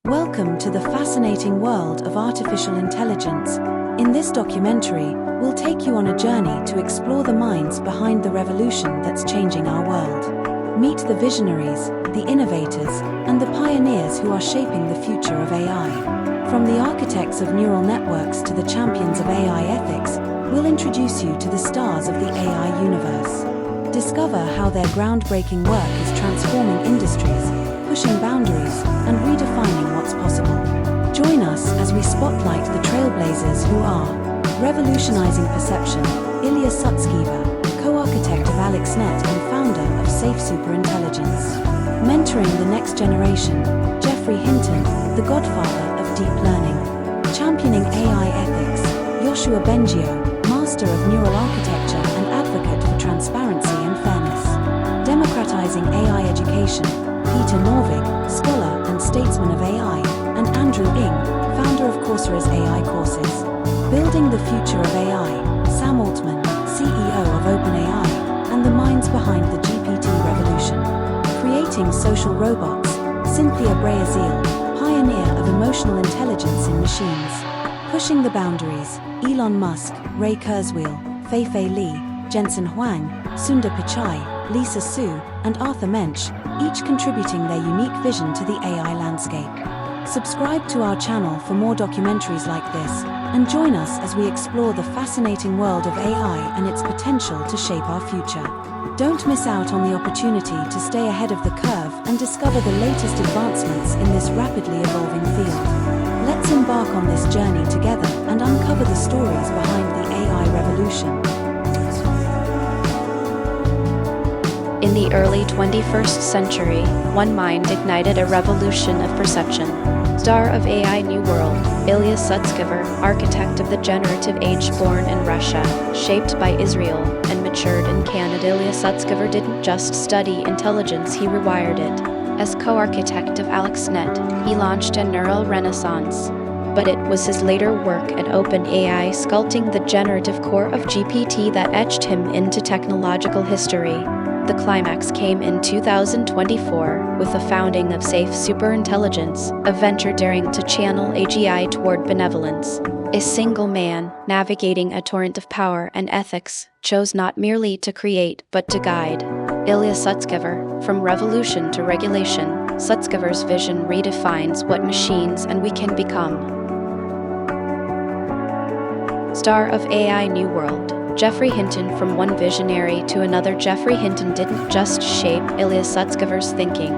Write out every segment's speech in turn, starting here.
Welcome to the fascinating world of artificial intelligence. In this documentary, we'll take you on a journey to explore the minds behind the revolution that's changing our world. Meet the visionaries, the innovators, and the pioneers who are shaping the future of AI. From the architects of neural networks to the champions of AI ethics, we'll introduce you to the stars of the AI universe. Discover how their groundbreaking work is transforming industries, pushing boundaries, and redefining what's possible. Join us as we spotlight the trailblazers who are revolutionizing perception. Ilya Sutskever, co-architect of AlexNet and founder of Safe Superintelligence. Mentoring the next generation, Geoffrey Hinton, the godfather of deep learning. Championing AI ethics, Yoshua Bengio, master of neural architecture and advocate for transparency and fairness. Democratizing AI education, Peter Norvig, scholar and statesman of AI, and Andrew Ng, founder of Coursera's AI courses. Building the future of AI, Sam Altman, CEO of OpenAI, and the minds behind the GPT revolution. Creating social robots, Cynthia Breazeal, pioneer of emotional intelligence in machines. Pushing the boundaries, Elon Musk, Ray Kurzweil, Fei-Fei Li, Jensen Huang, Sundar Pichai, Lisa Su, and Arthur Mensch, each contributing their unique vision to the AI landscape. Subscribe to our channel for more documentaries like this, and join us as we explore the fascinating world of AI and its potential to shape our future. Don't miss out on the opportunity to stay ahead of the curve and discover the latest advancements in this rapidly evolving field. Let's embark on this journey together and uncover the stories behind the AI revolution. In the early 21st century, one mind ignited a revolution of perception. Star of AI New World, Ilya Sutskever, architect of the generative age, born in Russia, shaped by Israel, and matured in Canada. Ilya Sutskever didn't just study intelligence, he rewired it. As co-architect of AlexNet, he launched a neural renaissance. But it was his later work at OpenAI sculpting the generative core of GPT that etched him into technological history. The climax came in 2024 with the founding of Safe Superintelligence, a venture daring to channel AGI toward benevolence. A single man, navigating a torrent of power and ethics, chose not merely to create but to guide. Ilya Sutskever, from revolution to regulation, Sutskever's vision redefines what machines and we can become. Star of AI New World, Geoffrey Hinton. From one visionary to another, Geoffrey Hinton didn't just shape Ilya Sutskever's thinking.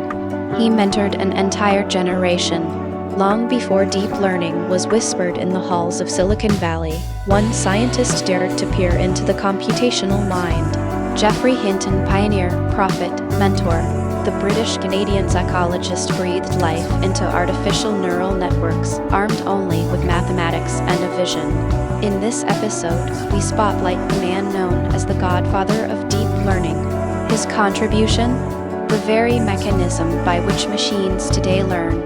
He mentored an entire generation. Long before deep learning was whispered in the halls of Silicon Valley, one scientist dared to peer into the computational mind. Geoffrey Hinton, pioneer, prophet, mentor. The British-Canadian psychologist breathed life into artificial neural networks, armed only with mathematics and a vision. In this episode, we spotlight the man known as the godfather of deep learning. His contribution? The very mechanism by which machines today learn,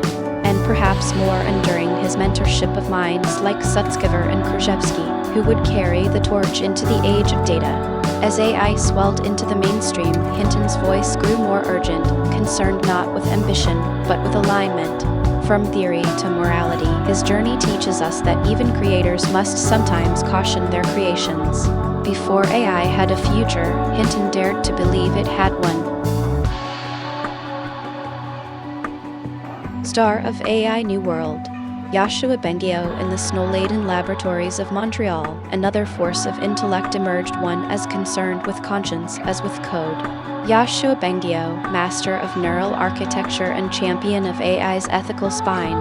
and perhaps more enduring, his mentorship of minds like Sutskever and Krzyzewski, who would carry the torch into the age of data. As AI swelled into the mainstream, Hinton's voice grew more urgent, concerned not with ambition, but with alignment. From theory to morality, his journey teaches us that even creators must sometimes caution their creations. Before AI had a future, Hinton dared to believe it had one. Star of AI New World, Yoshua Bengio. In the snow-laden laboratories of Montreal, another force of intellect emerged, one as concerned with conscience as with code. Yoshua Bengio, master of neural architecture and champion of AI's ethical spine.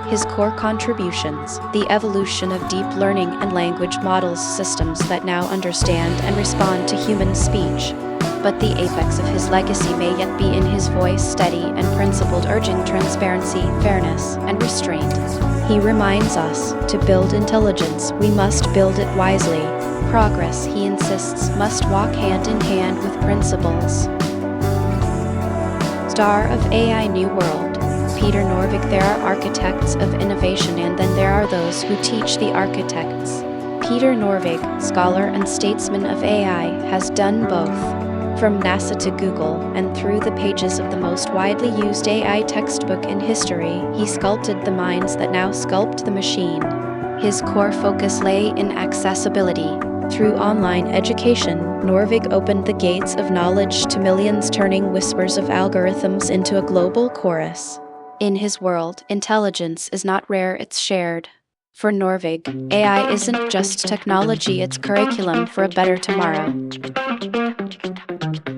His core contributions: the evolution of deep learning and language models, systems that now understand and respond to human speech. But the apex of his legacy may yet be in his voice, steady and principled, urging transparency, fairness, and restraint. He reminds us, to build intelligence, we must build it wisely. Progress, he insists, must walk hand in hand with principles. Star of AI New World, Peter Norvig. There are architects of innovation, and then there are those who teach the architects. Peter Norvig, scholar and statesman of AI, has done both. From NASA to Google, and through the pages of the most widely used AI textbook in history, he sculpted the minds that now sculpt the machine. His core focus lay in accessibility. Through online education, Norvig opened the gates of knowledge to millions, turning whispers of algorithms into a global chorus. In his world, intelligence is not rare, it's shared. For Norvig, AI isn't just technology, it's curriculum for a better tomorrow.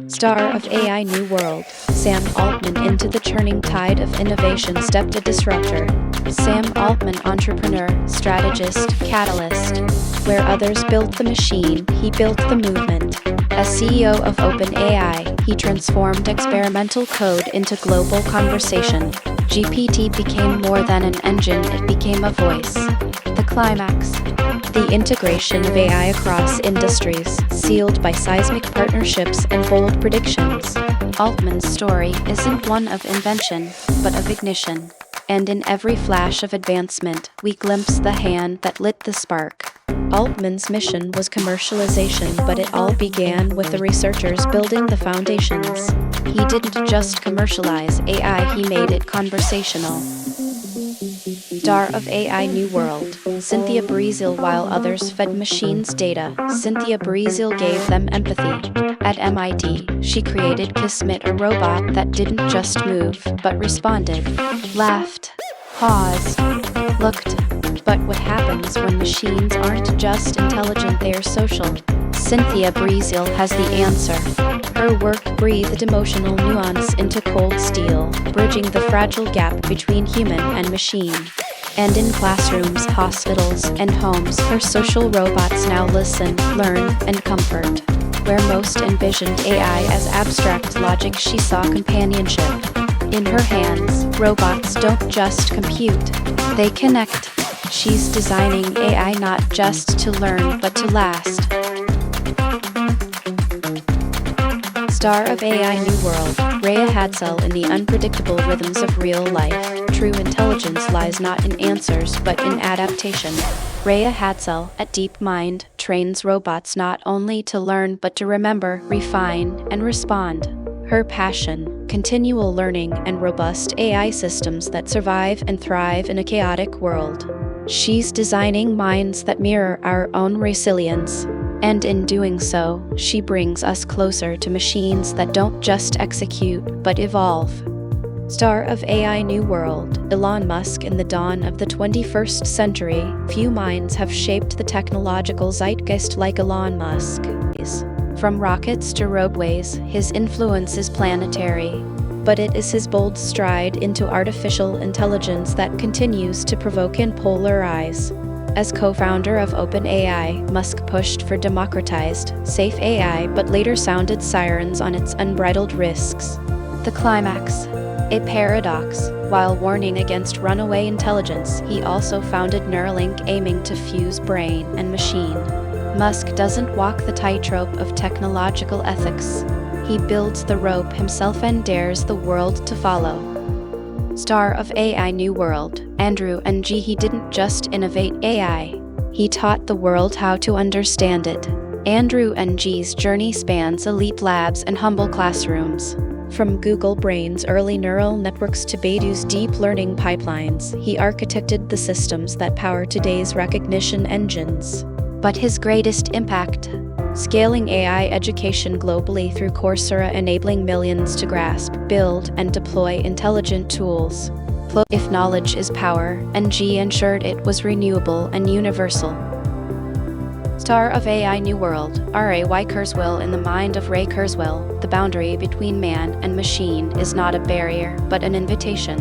Star of AI New World, Sam Altman. Into the churning tide of innovation stepped a disruptor. Sam Altman, entrepreneur, strategist, catalyst. Where others built the machine, he built the movement. As CEO of OpenAI, he transformed experimental code into global conversation. GPT became more than an engine, it became a voice. The climax. The integration of AI across industries, sealed by seismic partnerships and bold predictions. Altman's story isn't one of invention, but of ignition. And in every flash of advancement, we glimpse the hand that lit the spark. Altman's mission was commercialization, but it all began with the researchers building the foundations. He didn't just commercialize AI, he made it conversational. Star of AI New World, Cynthia Breazeal. While others fed machines data, Cynthia Breazeal gave them empathy. At MIT, she created Kismet, a robot that didn't just move, but responded, laughed, paused, looked. But what happens when machines aren't just intelligent, they're social? Cynthia Breazeal has the answer. Her work breathed emotional nuance into cold steel, bridging the fragile gap between human and machine. And in classrooms, hospitals, and homes, her social robots now listen, learn, and comfort. Where most envisioned AI as abstract logic, she saw companionship. In her hands, robots don't just compute, they connect. She's designing AI not just to learn, but to last. Star of AI New World, Rhea Hadsell. In the unpredictable rhythms of real life, true intelligence lies not in answers, but in adaptation. Rhea Hadsell, at DeepMind, trains robots not only to learn, but to remember, refine, and respond. Her passion, continual learning and robust AI systems that survive and thrive in a chaotic world. She's designing minds that mirror our own resilience. And in doing so, she brings us closer to machines that don't just execute, but evolve. Star of AI New World, Elon Musk. In the dawn of the 21st century, few minds have shaped the technological zeitgeist like Elon Musk. From rockets to roadways, his influence is planetary. But it is his bold stride into artificial intelligence that continues to provoke and polarize. As co-founder of OpenAI, Musk pushed for democratized, safe AI, but later sounded sirens on its unbridled risks. The climax. A paradox. While warning against runaway intelligence, he also founded Neuralink, aiming to fuse brain and machine. Musk doesn't walk the tightrope of technological ethics. He builds the rope himself and dares the world to follow. Star of AI New World, Andrew Ng. He didn't just innovate AI, he taught the world how to understand it. Andrew Ng's journey spans elite labs and humble classrooms. From Google Brain's early neural networks to Baidu's deep learning pipelines, he architected the systems that power today's recognition engines. But his greatest impact? Scaling AI education globally through Coursera, enabling millions to grasp, build, and deploy intelligent tools. If knowledge is power, Ng ensured it was renewable and universal. Star of AI New World, Ray Kurzweil. In the mind of Ray Kurzweil, the boundary between man and machine is not a barrier, but an invitation.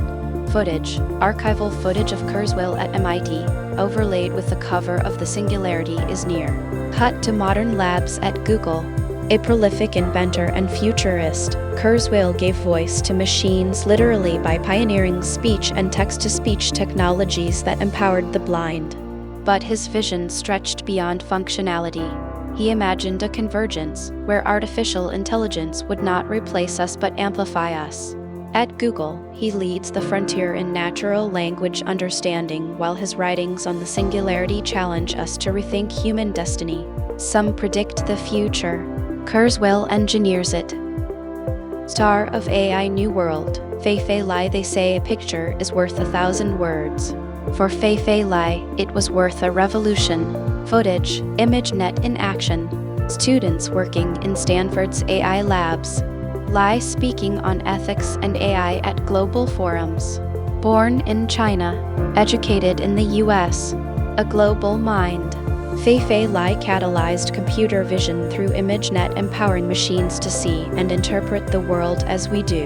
Footage, archival footage of Kurzweil at MIT, overlaid with the cover of The Singularity is Near. Cut to modern labs at Google. A prolific inventor and futurist, Kurzweil gave voice to machines literally by pioneering speech and text-to-speech technologies that empowered the blind. But his vision stretched beyond functionality. He imagined a convergence where artificial intelligence would not replace us but amplify us. At Google, he leads the frontier in natural language understanding, while his writings on the singularity challenge us to rethink human destiny. Some predict the future. Kurzweil engineers it. Star of AI New World, Fei-Fei Li. They say a picture is worth 1,000 words. For Fei-Fei Li, it was worth a revolution. Footage, ImageNet in action. Students working in Stanford's AI labs. Li speaking on ethics and AI at global forums. Born in China, educated in the US. A global mind. Fei-Fei Li catalyzed computer vision through ImageNet, empowering machines to see and interpret the world as we do.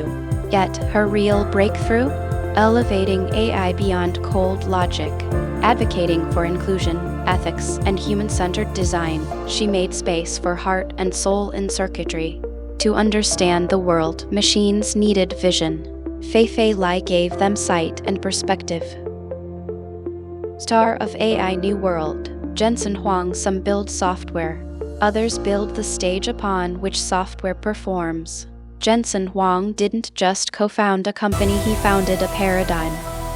Yet, her real breakthrough? Elevating AI beyond cold logic. Advocating for inclusion, ethics, and human-centered design, she made space for heart and soul in circuitry. To understand the world, machines needed vision. Fei-Fei Li gave them sight and perspective. Star of AI New World, Jensen. Huang. Some build software. Others build the stage upon which software performs. Jensen Huang didn't just co-found a company, he founded a paradigm.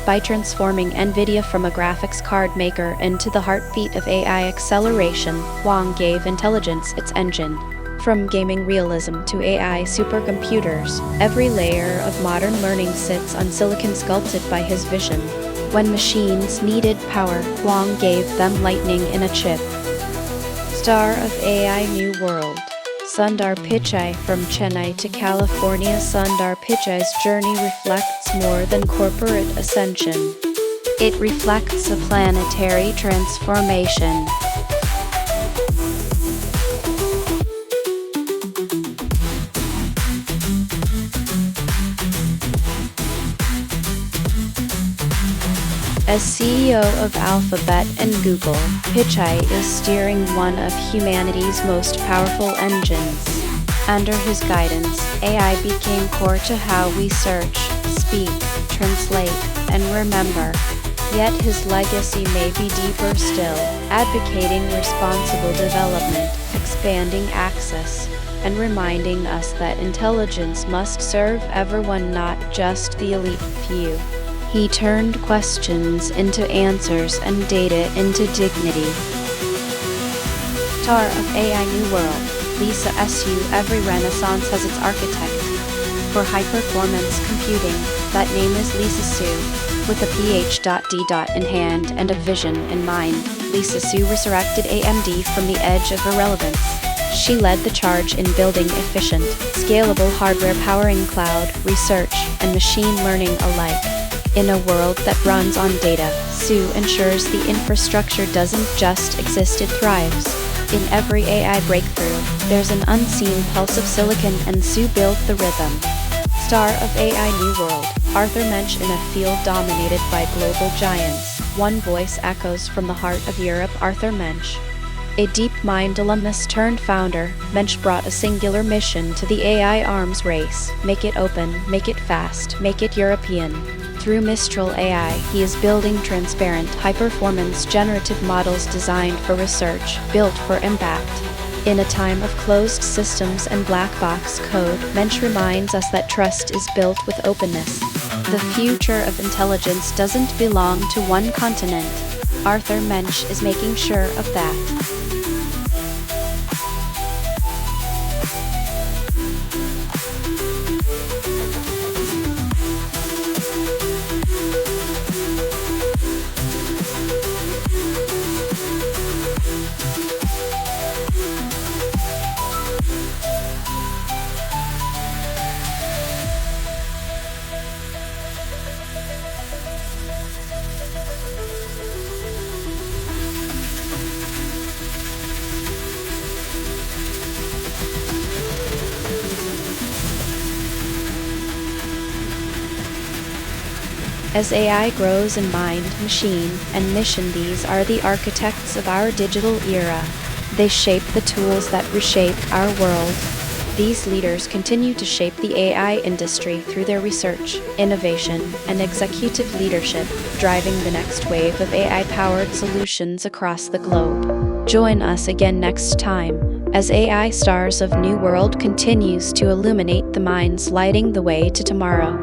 By transforming NVIDIA from a graphics card maker into the heartbeat of AI acceleration, Huang gave intelligence its engine. From gaming realism to AI supercomputers, every layer of modern learning sits on silicon sculpted by his vision. When machines needed power, Huang gave them lightning in a chip. Star of AI New World, Sundar Pichai. From Chennai to California, Sundar Pichai's journey reflects more than corporate ascension. It reflects a planetary transformation. As CEO of Alphabet and Google, Pichai is steering one of humanity's most powerful engines. Under his guidance, AI became core to how we search, speak, translate, and remember. Yet his legacy may be deeper still, advocating responsible development, expanding access, and reminding us that intelligence must serve everyone, not just the elite few. He turned questions into answers and data into dignity. Star of AI New World, Lisa Su. Every renaissance has its architect. For high-performance computing, that name is Lisa Su. With a PhD in hand and a vision in mind, Lisa Su resurrected AMD from the edge of irrelevance. She led the charge in building efficient, scalable hardware powering cloud, research, and machine learning alike. In a world that runs on data, Su ensures the infrastructure doesn't just exist, it thrives. In every AI breakthrough, there's an unseen pulse of silicon, and Su built the rhythm. Star of AI New World, Arthur Mensch. In a field dominated by global giants, one voice echoes from the heart of Europe. Arthur Mensch. A DeepMind alumnus turned founder, Mensch brought a singular mission to the AI arms race: make it open, make it fast, make it European. Through Mistral AI, he is building transparent, high-performance generative models designed for research, built for impact. In a time of closed systems and black box code, Mensch reminds us that trust is built with openness. The future of intelligence doesn't belong to one continent. Arthur Mensch is making sure of that. As AI grows in mind, machine, and mission, these are the architects of our digital era. They shape the tools that reshape our world. These leaders continue to shape the AI industry through their research, innovation, and executive leadership, driving the next wave of AI-powered solutions across the globe. Join us again next time, as AI Stars of New World continues to illuminate the minds lighting the way to tomorrow.